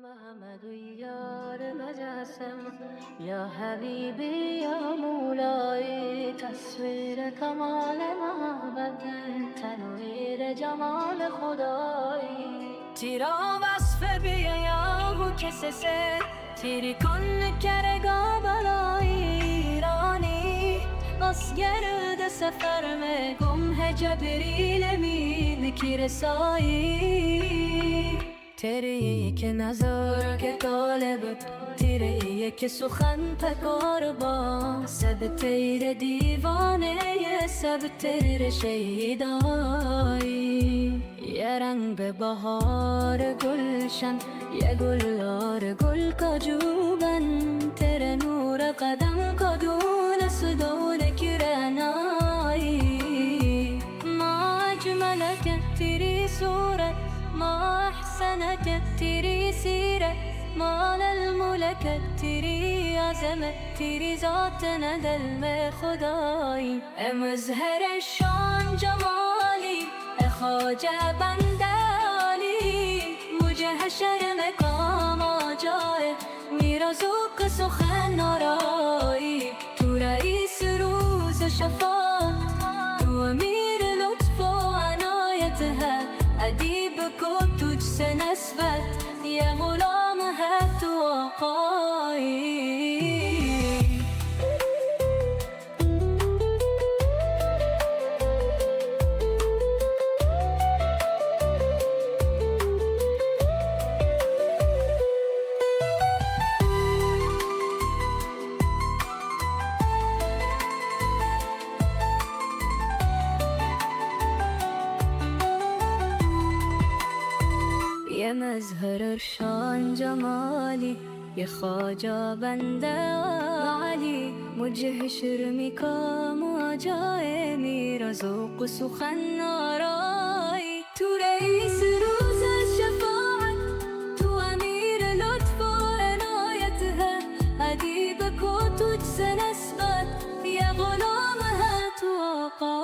محمد یار مجسم یا حبیبی یا مولایی، تصویر کمال محبت تنویر جمال خدایی. تیرا وصف بیه یا ہو کسی سے تیری کن کرگا بلائی ایرانی. گرد سفر میں گم ہے جبریل امین کی رسائی. تیری که نظر که طالب، تیری که سخن پکار با سب تیر دیوانه سب تیر شیدایی. یه رنگ به بهار گلشن، یه گلار گل کجوبن، تیره نور قدم کدون سدون کرنایی. ما اجملك تیری صورت، ما احسنك تیری سیرت، ما للملك تیری عظمت، تیری ذات ندل میں خدایی. اے مظہر شان جمالی، اے خواجہ بندہ عالی، مجھے حشر میں کام آ جائے میرا ذوق سخن آرائی. تو رئیس روز شفاعت، تو امیر لطف و عنایت ہے، ادیب کو تجھ سے نسبت، یہ غلام ہے تو آقایی. یہ مظہر شان جمالی، یہ خواجہ بندہ عالی، مجھے حشر میں کام آ جائے میرا ذوق سخن آرائی. تو رئیس روز شفاعت، تو امیر لطف و عنایت ہے، ادیب کو تجھ سے نسبت، یہ غلام ہے تو آقا.